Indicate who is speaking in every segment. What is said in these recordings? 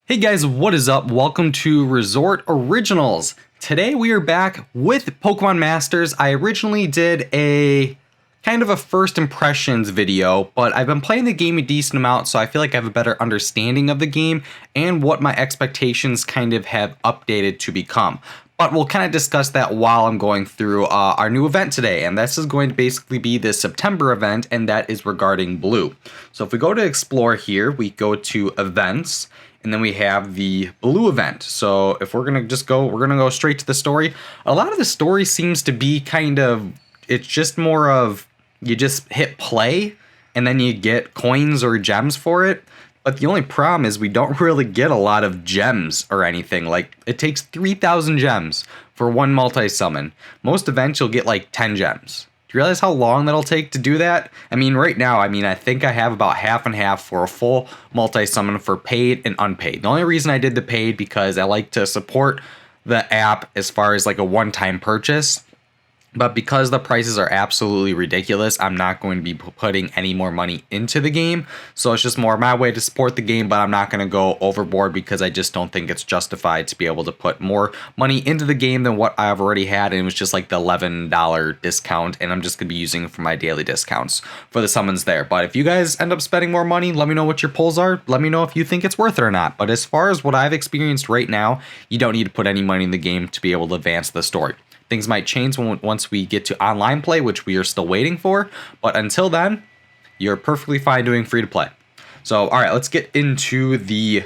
Speaker 1: Hey guys, what is up? Welcome to Resort Originals. Today we are back with Pokemon Masters. I originally did a kind of a first impressions video, but I've been playing the game a decent amount, so I feel like I have a better understanding of the game and what my expectations kind of have updated to become. But we'll kind of discuss that while I'm going through our new event today, and this is going to basically be the September event, and that is regarding Blue. So if we go to Explore here, we go to Events, and then we have the Blue event. So if we're gonna go straight to the story. A lot of the story seems to be it's just more of you just hit play and then you get coins or gems for it. But the only problem is we don't really get a lot of gems or anything. Like, it takes 3,000 gems for one multi-summon. Most events you'll get like 10 gems. Do you realize how long that'll take to do that? I mean, right now, I think I have about half and half for a full multi-summon for paid and unpaid. The only reason I did the paid because I like to support the app as far as like a one-time purchase. But because the prices are absolutely ridiculous, I'm not going to be putting any more money into the game. So it's just more my way to support the game, but I'm not going to go overboard because I just don't think it's justified to be able to put more money into the game than what I've already had. And it was just like the $11 discount, and I'm just going to be using it for my daily discounts for the summons there. But if you guys end up spending more money, let me know what your pulls are. Let me know if you think it's worth it or not. But as far as what I've experienced right now, you don't need to put any money in the game to be able to advance the story. Things might change once we get to online play, which we are still waiting for. But until then, you're perfectly fine doing free to play. So, all right, let's get into the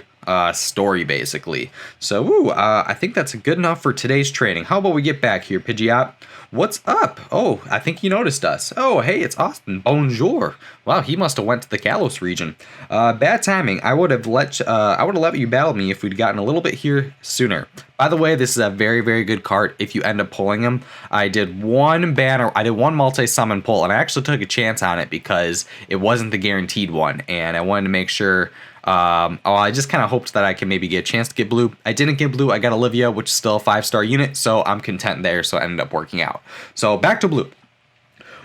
Speaker 1: story, basically. So, I think that's good enough for today's training. How about we get back here, Pidgeot? What's up? Oh, I think you noticed us. Oh, hey, it's Austin. Bonjour. Wow, he must have went to the Kalos region. Bad timing. I would have let you battle me if we'd gotten a little bit here sooner. By the way, this is a very, very good card if you end up pulling him. I did one multi-summon pull, and I actually took a chance on it because it wasn't the guaranteed one, and I wanted to make sure. I just kind of hoped that I can maybe get a chance to get Blue. I didn't get Blue. I got Olivia, which is still a 5-star unit, so I'm content there, so it ended up working out. So back to Blue.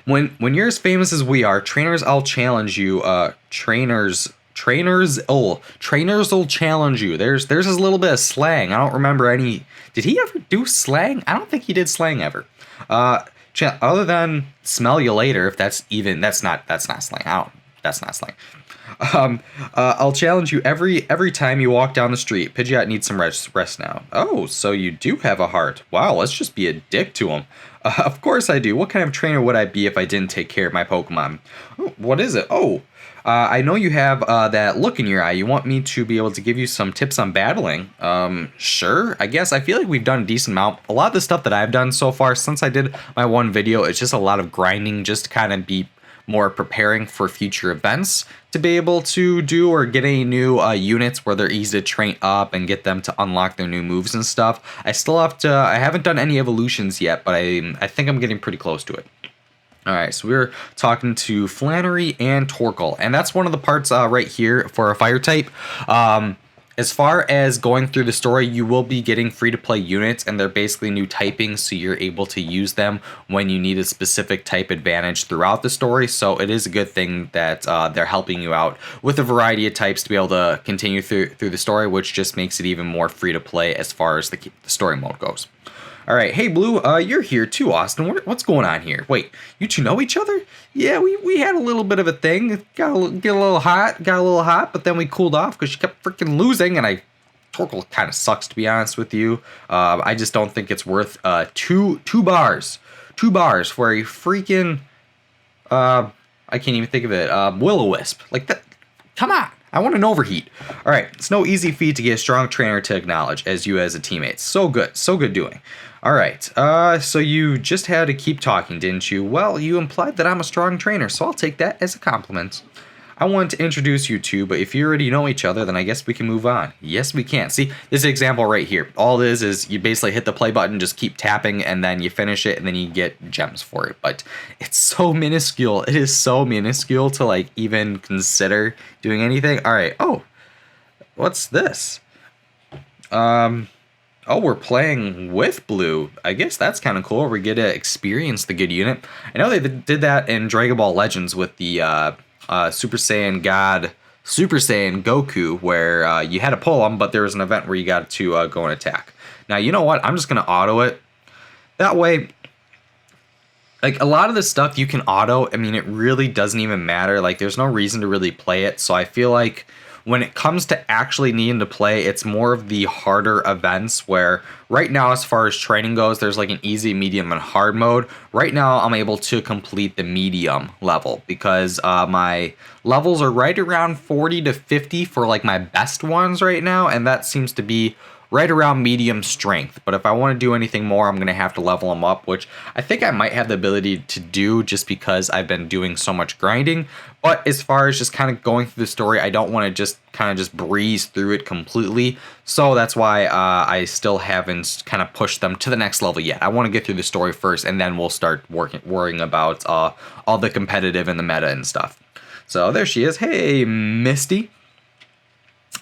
Speaker 1: When you're as famous as we are, trainers, I'll challenge you. Trainers will challenge you. There's a little bit of slang. I don't remember any. Did he ever do slang? I don't think he did slang ever. Other than smell you later, if that's not slang. That's not slang. I'll challenge you every time you walk down the street. Pidgeot needs some rest now. Oh, so you do have a heart. Wow, let's just be a dick to him. Of course I do. What kind of trainer would I be if I didn't take care of my Pokemon? Oh, what is it? Oh, I know you have that look in your eye. You want me to be able to give you some tips on battling? Sure. I guess I feel like we've done a decent amount. A lot of the stuff that I've done so far since I did my one video, it's just a lot of grinding just to kind of be more preparing for future events to be able to do or get any new units where they're easy to train up and get them to unlock their new moves and stuff. I haven't done any evolutions yet, but I think I'm getting pretty close to it. All right, so we're talking to Flannery and Torkoal, and that's one of the parts right here for a fire type. As far as going through the story, you will be getting free-to-play units, and they're basically new typings, so you're able to use them when you need a specific type advantage throughout the story. So it is a good thing that they're helping you out with a variety of types to be able to continue through the story, which just makes it even more free-to-play as far as the story mode goes. All right, hey Blue, you're here too, Austin. What's going on here? Wait, you two know each other? Yeah, we had a little bit of a thing. Got a little hot, but then we cooled off because she kept freaking losing, and Torkoal kind of sucks, to be honest with you. I just don't think it's worth two bars for a freaking I can't even think of it. Will-O-Wisp, like that. Come on. I want an overheat. All right, it's no easy feat to get a strong trainer to acknowledge as you as a teammate. So good doing. All right, so you just had to keep talking, didn't you? Well, you implied that I'm a strong trainer, so I'll take that as a compliment. I wanted to introduce you two, but if you already know each other, then I guess we can move on. Yes, we can. See, this example right here. All it is you basically hit the play button, just keep tapping, and then you finish it, and then you get gems for it. But it's so minuscule. It is so minuscule to, like, even consider doing anything. All right. Oh, what's this? Oh, we're playing with Blue. I guess that's kind of cool. We get to experience the good unit. I know they did that in Dragon Ball Legends with the Super Saiyan God Super Saiyan Goku, where you had to pull him, but there was an event where you got to go and attack. Now, you know what? I'm just going to auto it. That way, like, a lot of the stuff you can auto, I mean, it really doesn't even matter. Like, there's no reason to really play it. So I feel like when it comes to actually needing to play, it's more of the harder events where right now, as far as training goes, there's like an easy, medium, and hard mode. Right now, I'm able to complete the medium level because my levels are right around 40 to 50 for like my best ones right now. And that seems to be right around medium strength. But if I want to do anything more, I'm going to have to level them up, which I think I might have the ability to do just because I've been doing so much grinding. But as far as just kind of going through the story, I don't want to just kind of just breeze through it completely. So that's why I still haven't kind of pushed them to the next level yet. I want to get through the story first, and then we'll start worrying about all the competitive and the meta and stuff. So there she is. Hey, Misty.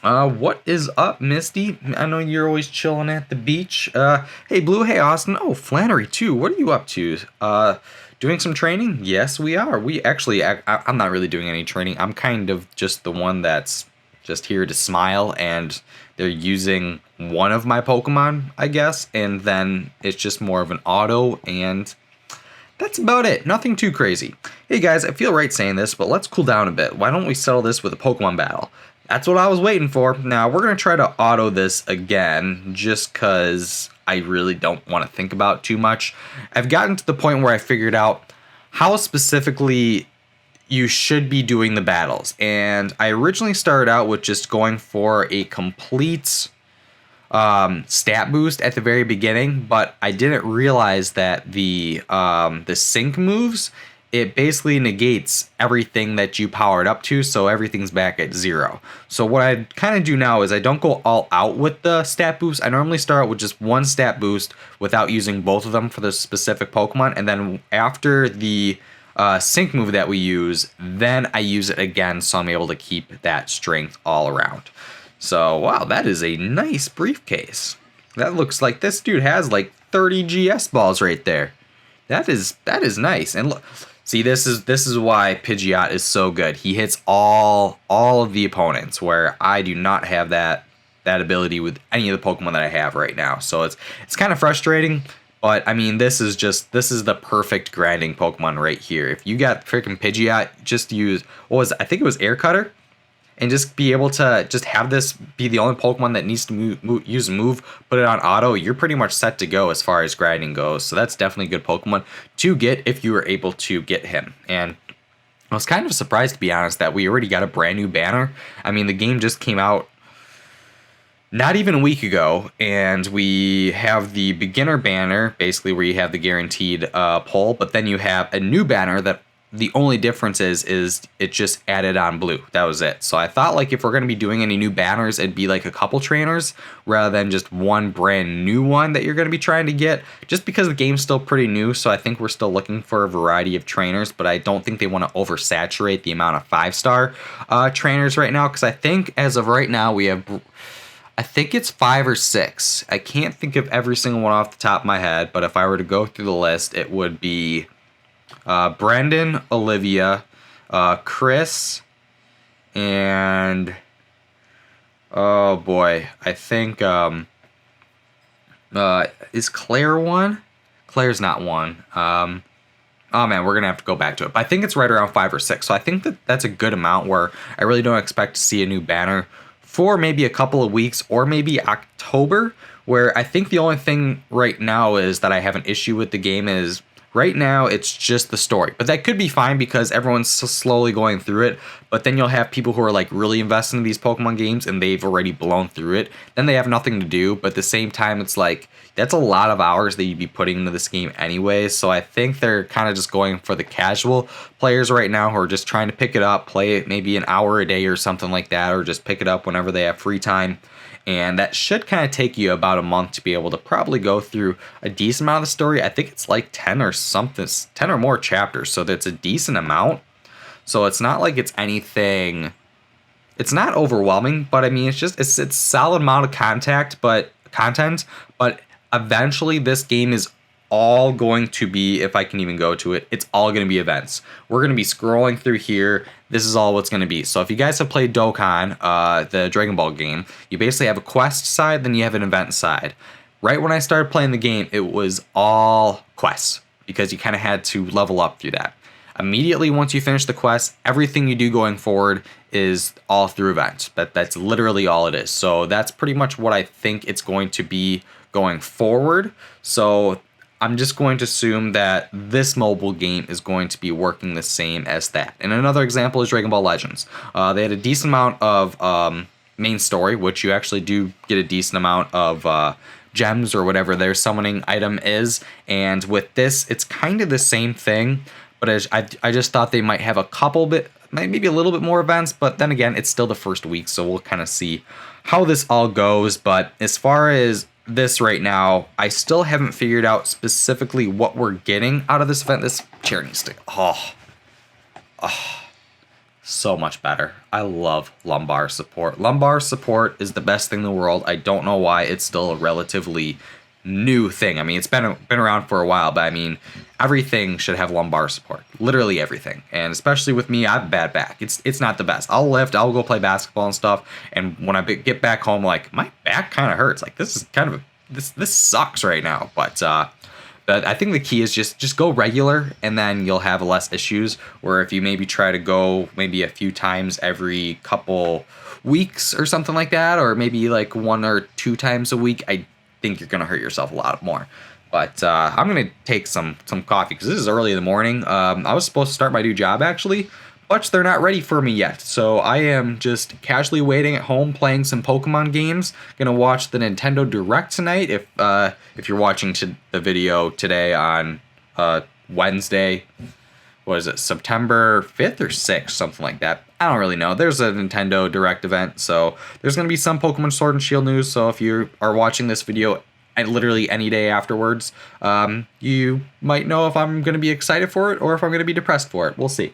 Speaker 1: What is up, Misty? I know you're always chilling at the beach. Hey, Blue. Hey, Austin. Oh, Flannery, too. What are you up to? Doing some training? Yes, we are. We actually, I'm not really doing any training. I'm kind of just the one that's just here to smile, and they're using one of my Pokemon, I guess, and then it's just more of an auto, and that's about it. Nothing too crazy. Hey, guys, I feel right saying this, but let's cool down a bit. Why don't we settle this with a Pokemon battle? That's what I was waiting for. Now, we're going to try to auto this again, just because I really don't want to think about too much. I've gotten to the point where I figured out how specifically you should be doing the battles. And I originally started out with just going for a complete stat boost at the very beginning, but I didn't realize that the sync moves, it basically negates everything that you powered up to, so everything's back at 0. So what I kind of do now is I don't go all out with the stat boost. I normally start with just one stat boost without using both of them for the specific Pokemon, and then after the sync move that we use, then I use it again, so I'm able to keep that strength all around. So, wow, that is a nice briefcase. That looks like this dude has like 30 GS balls right there. That is nice. And look, see, this is why Pidgeot is so good. He hits all of the opponents, where I do not have that ability with any of the Pokemon that I have right now. So it's kind of frustrating, but I mean, this is the perfect grinding Pokemon right here. If you got freaking Pidgeot, just use, I think it was Air Cutter, and just be able to just have this be the only Pokemon that needs to use a move, put it on auto, you're pretty much set to go as far as grinding goes. So that's definitely a good Pokemon to get if you were able to get him. And I was kind of surprised, to be honest, that we already got a brand new banner. I mean, the game just came out not even a week ago, and we have the beginner banner, basically where you have the guaranteed pull, but then you have a new banner that the only difference is it just added on blue. That was it. So I thought, like, if we're going to be doing any new banners, it'd be like a couple trainers rather than just one brand new one that you're going to be trying to get, just because the game's still pretty new. So I think we're still looking for a variety of trainers, but I don't think they want to oversaturate the amount of 5-star trainers right now, because I think as of right now we have, I think it's 5 or 6. I can't think of every single one off the top of my head, but if I were to go through the list, it would be Brendan, Olivia, Chris, and oh boy, I think is Claire one? Claire's not one. Oh man, we're gonna have to go back to it. But I think it's right around 5 or 6. So I think that's a good amount, where I really don't expect to see a new banner for maybe a couple of weeks, or maybe October, where I think the only thing right now is that I have an issue with the game is right now it's just the story. But that could be fine because everyone's slowly going through it. But then you'll have people who are like really invested in these Pokemon games and they've already blown through it. Then they have nothing to do. But at the same time, it's like that's a lot of hours that you'd be putting into this game anyways. So I think they're kind of just going for the casual players right now who are just trying to pick it up, play it maybe an hour a day or something like that, or just pick it up whenever they have free time. And that should kind of take you about a month to be able to probably go through a decent amount of the story. I think it's like 10 or something, 10 or more chapters. So that's a decent amount. So it's not like it's anything, it's not overwhelming, but I mean, it's solid amount of content, but eventually this game is all going to be, if I can even go to it, it's all going to be events. We're going to be scrolling through here. this is all what's going to be. So if you guys have played Dokkan, the Dragon Ball game, you basically have a quest side, then you have an event side. Right when I started playing the game, it was all quests because you kind of had to level up through that. Immediately once you finish the quest, everything you do going forward is all through events. That's literally all it is. So that's pretty much what I think it's going to be going forward. So I'm just going to assume that this mobile game is going to be working the same as that. And another example is Dragon Ball Legends. They had a decent amount of main story, which you actually do get a decent amount of gems or whatever their summoning item is. And with this, it's kind of the same thing. But I just thought they might have a couple bit, maybe a little bit more events. But then again, it's still the first week, so we'll kind of see how this all goes. But as far as this right now, I still haven't figured out specifically what we're getting out of this event. This chair needs to, so much better. I love lumbar support. Lumbar support is the best thing in the world. I don't know why it's still a relatively new thing. I mean, it's been around for a while, but I mean, everything should have lumbar support. Literally everything. And especially with me, I have a bad back. It's not the best. I'll lift, I'll go play basketball and stuff, and when I get back home, like, my back kind of hurts. Like, this is kind of this sucks right now. But I think the key is just go regular, and then you'll have less issues. Where if you maybe try to go maybe a few times every couple weeks or something like that, or maybe like 1 or 2 times a week, I think you're gonna hurt yourself a lot more. But I'm gonna take some coffee because this is early in the morning. I was supposed to start my new job actually, but they're not ready for me yet. So I am just casually waiting at home playing some Pokemon games. Gonna watch the Nintendo Direct tonight. If you're watching the video today on Wednesday, what is it, September 5th or 6th, something like that. I don't really know. There's a Nintendo Direct event, so there's going to be some Pokemon Sword and Shield news, so if you are watching this video literally any day afterwards, you might know if I'm going to be excited for it or if I'm going to be depressed for it. We'll see.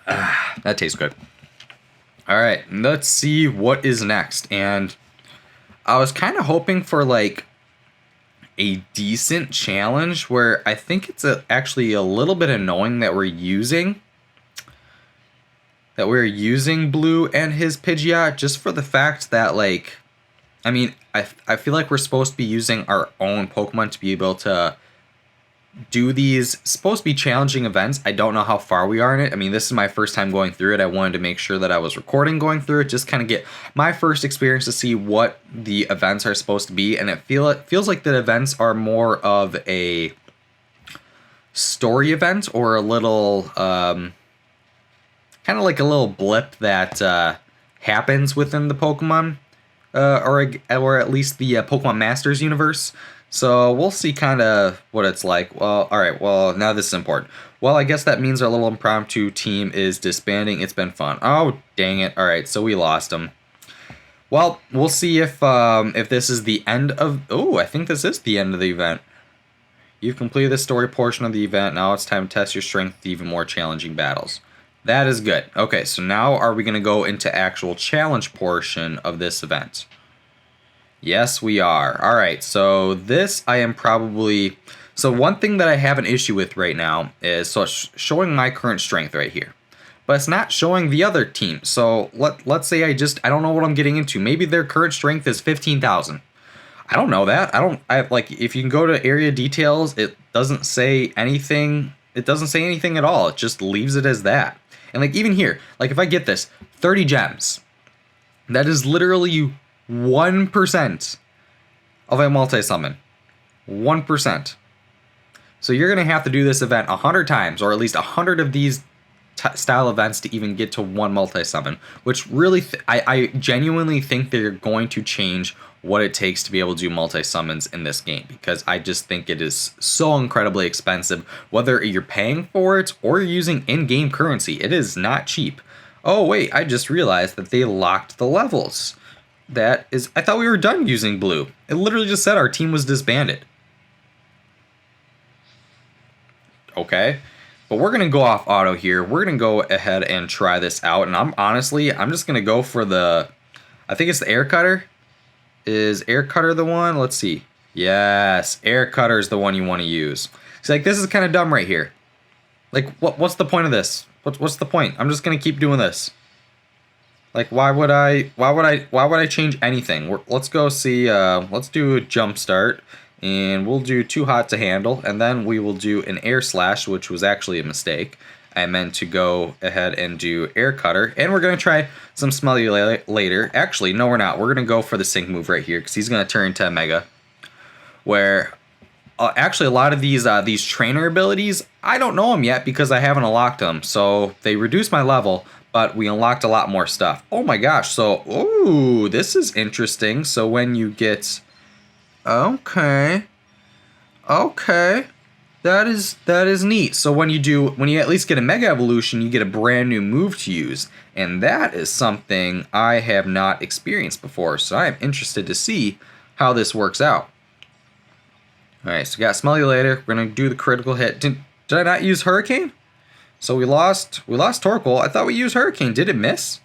Speaker 1: That tastes good. All right, let's see what is next. And I was kind of hoping for, like, a decent challenge where I think it's actually a little bit annoying that we're using Blue and his Pidgeot, just for the fact that, like, I mean, I feel like we're supposed to be using our own Pokemon to be able to do these supposed to be challenging events. I don't know how far we are in it. I mean, this is my first time going through it. I wanted to make sure that I was recording going through it, just kind of get my first experience to see what the events are supposed to be. And it feels like the events are more of a story event or a little kind of like a little blip that happens within the Pokemon or at least the Pokemon Masters universe. So we'll see kind of what it's like. Well, all right. Well, now this is important. Well, I guess that means our little impromptu team is disbanding. It's been fun. Oh, dang it. All right. So we lost them. Well, we'll see if this is the end of... Oh, I think this is the end of the event. You've completed the story portion of the event. Now it's time to test your strength with even more challenging battles. That is good. Okay, so now are we going to go into actual challenge portion of this event? Yes, we are. All right, so this I am probably... So one thing that I have an issue with right now is showing my current strength right here. But it's not showing the other team. So let's say I don't know what I'm getting into. Maybe their current strength is 15,000. I don't know that. Like, if you can go to area details, it doesn't say anything. It doesn't say anything at all. It just leaves it as that. And like even here, like if I get this 30 gems, that is literally 1% of a multi-summon. 1%. So you're going to have to do this event 100 times, or at least 100 of these style events to even get to one multi-summon, which really, I genuinely think they're going to change what it takes to be able to do multi-summons in this game, because I just think it is so incredibly expensive, whether you're paying for it or you're using in-game currency. It is not cheap. Oh wait, I just realized that they locked the levels. I thought we were done using Blue. It literally just said our team was disbanded. Okay, but we're gonna go off auto here. We're gonna go ahead and try this out, and I'm just gonna go for I think it's the air cutter. Is air cutter the one? Let's see. Yes, air cutter is the one you want to use. It's like, this is kind of dumb right here. Like, what's the point of this? What's the point? I'm just gonna keep doing this. Like, why would I change anything? Let's go see, let's do a jump start, and we'll do too hot to handle, and then we will do an air slash, which was actually a mistake. I meant to go ahead and do air cutter, and we're gonna try some smelly later. Actually, no, we're not. We're gonna go for the sync move right here, because he's gonna turn into a mega, where actually a lot of these trainer abilities, I don't know them yet because I haven't unlocked them. So they reduced my level, but we unlocked a lot more stuff. Oh my gosh. So, ooh, this is interesting. So when you get, okay, that is neat. So when you at least get a mega evolution, you get a brand new move to use. And that is something I have not experienced before. So I am interested to see how this works out. All right, so we got Smell You Later. We're gonna do the critical hit. Did I not use Hurricane? So we lost Torkoal. I thought we used Hurricane. Did it miss?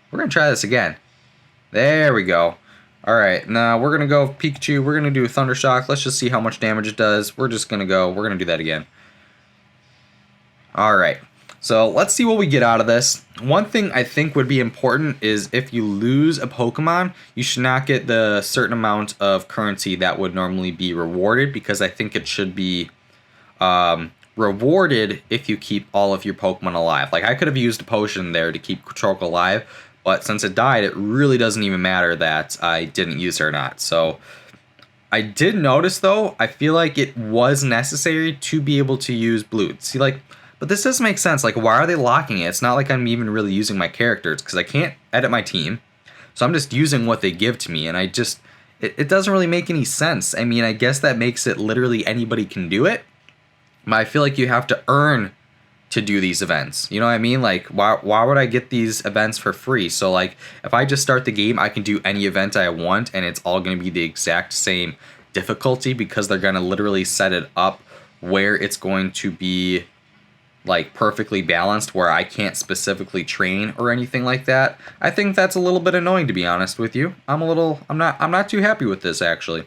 Speaker 1: We're gonna try this again. There we go. All right, now we're gonna go Pikachu. We're gonna do a Thunder Shock. Let's just see how much damage it does. We're gonna do that again. All right. So let's see what we get out of this. One thing I think would be important is if you lose a Pokemon, you should not get the certain amount of currency that would normally be rewarded, because I think it should be rewarded if you keep all of your Pokemon alive. Like, I could have used a potion there to keep Torkoal alive, but since it died, it really doesn't even matter that I didn't use her or not. So I did notice, though, I feel like it was necessary to be able to use blue. See, like, but this doesn't make sense. Like, why are they locking it? It's not like I'm even really using my characters, because I can't edit my team. So I'm just using what they give to me, and it doesn't really make any sense. I mean, I guess that makes it literally anybody can do it, but I feel like you have to earn to do these events. You know what I mean? Like, why would I get these events for free? So, like, if I just start the game, I can do any event I want, and it's all going to be the exact same difficulty, because they're going to literally set it up where it's going to be like perfectly balanced, where I can't specifically train or anything like that. I think that's a little bit annoying, to be honest with you. I'm not too happy with this, actually.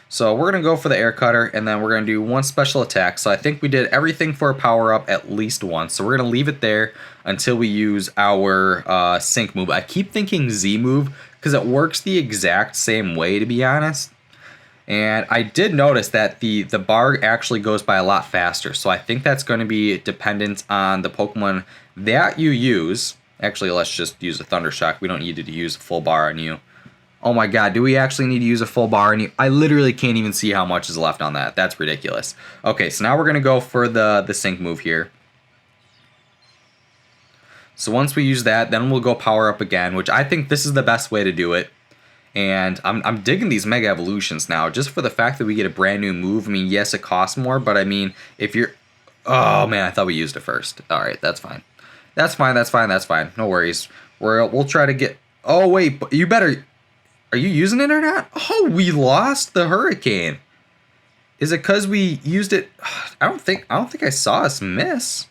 Speaker 1: So we're gonna go for the air cutter, and then we're gonna do one special attack. So I think we did everything for a power up at least once. So we're gonna leave it there until we use our sync move. I keep thinking Z move because it works the exact same way, to be honest. And I did notice that the bar actually goes by a lot faster. So I think that's going to be dependent on the Pokemon that you use. Actually, let's just use a Thunder Shock. We don't need to use a full bar on you. Oh my god, do we actually need to use a full bar on you? I literally can't even see how much is left on that. That's ridiculous. Okay, so now we're going to go for the sync move here. So once we use that, then we'll go power up again, which I think this is the best way to do it. And I'm digging these Mega Evolutions now, just for the fact that we get a brand new move. I mean, yes, it costs more, but I mean, if you're... Oh, man, I thought we used it first. All right, that's fine. That's fine. No worries. We'll try to get... Oh, wait, but you better... Are you using it or not? Oh, we lost the Hurricane. Is it because we used it... I don't think I saw us miss.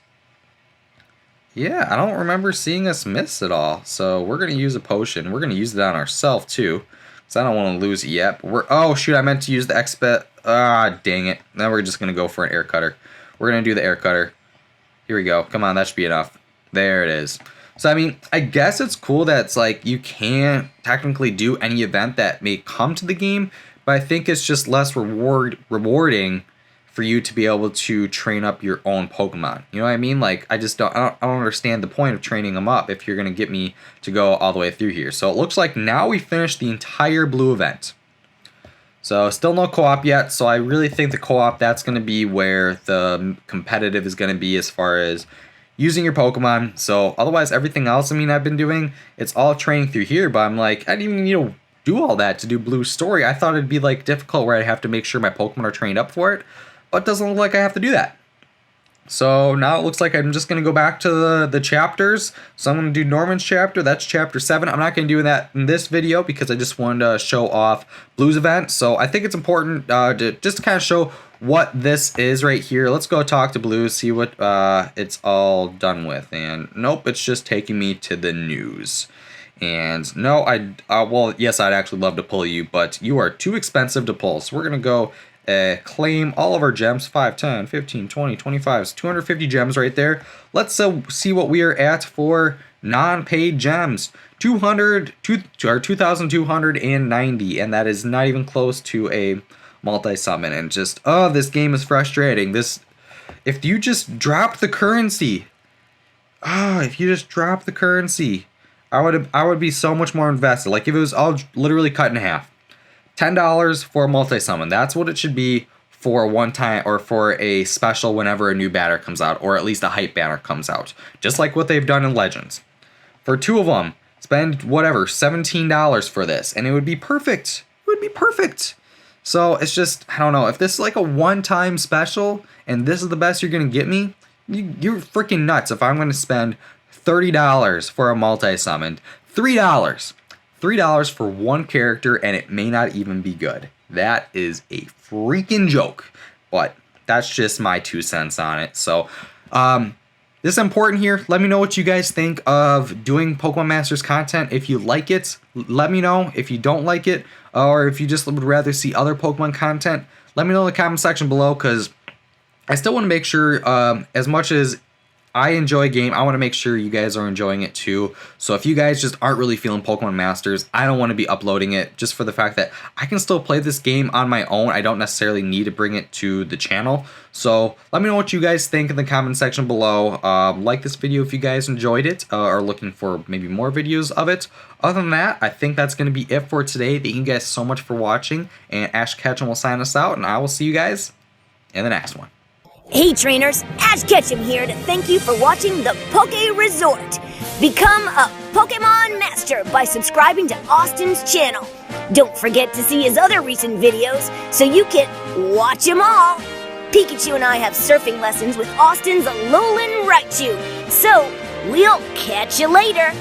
Speaker 1: Yeah, I don't remember seeing us miss at all. So we're going to use a potion. We're going to use it on ourselves, too. Because I don't want to lose it yet. But oh, shoot, I meant to use the Expet. Ah, dang it. Now we're just going to go for an air cutter. We're going to do the air cutter. Here we go. Come on, that should be enough. There it is. So, I mean, I guess it's cool that it's like you can't technically do any event that may come to the game. But I think it's just less rewarding for you to be able to train up your own Pokemon. You know what I mean? Like, I don't understand the point of training them up if you're going to get me to go all the way through here. So it looks like now we finished the entire blue event. So still no co-op yet. So I really think the co-op, that's going to be where the competitive is going to be as far as using your Pokemon. So otherwise, everything else, I mean, I've been doing, it's all training through here. But I'm like, I didn't even need to do all that to do blue story. I thought it'd be like difficult where I have to make sure my Pokemon are trained up for it. But it doesn't look like I have to do that. So now it looks like I'm just going to go back to the chapters. So I'm going to do Norman's chapter. That's chapter 7. I'm not going to do that in this video because I just wanted to show off Blue's event. So I think it's important to just kind of show what this is right here. Let's go talk to Blue, see what it's all done with. And nope, it's just taking me to the news. And no, well, yes, I'd actually love to pull you, but you are too expensive to pull. So we're going to go Claim all of our gems. 5, 10, 15, 20, 25. 250 gems right there. Let's see what we are at for non-paid gems. 2,290, and that is not even close to a multi-summon. And just, oh, this game is frustrating. If you just drop the currency, I would be so much more invested. Like if it was all literally cut in half. $10 for a multi-summon. That's what it should be for one time, or for a special whenever a new banner comes out, or at least a hype banner comes out. Just like what they've done in Legends. For 2 of them, spend whatever, $17 for this, and it would be perfect. It would be perfect. So it's just, I don't know, if this is like a one-time special, and this is the best you're going to get me, you're freaking nuts if I'm going to spend $30 for a multi-summoned. $3 for one character, and it may not even be good. That is a freaking joke, but that's just my 2 cents on it. So, this is important here. Let me know what you guys think of doing Pokemon Masters content. If you like it, let me know. If you don't like it, or if you just would rather see other Pokemon content, let me know in the comment section below, because I still want to make sure, as much as I enjoy a game, I want to make sure you guys are enjoying it too. So if you guys just aren't really feeling Pokemon Masters, I don't want to be uploading it, just for the fact that I can still play this game on my own. I don't necessarily need to bring it to the channel. So let me know what you guys think in the comment section below. Like this video if you guys enjoyed it, or are looking for maybe more videos of it. Other than that, I think that's going to be it for today. Thank you guys so much for watching, and Ash Ketchum will sign us out, and I will see you guys in the next one.
Speaker 2: Hey trainers, Ash Ketchum here to thank you for watching the Poke Resort. Become a Pokemon Master by subscribing to Austin's channel. Don't forget to see his other recent videos so you can watch them all. Pikachu and I have surfing lessons with Austin's Alolan Raichu. So, we'll catch you later.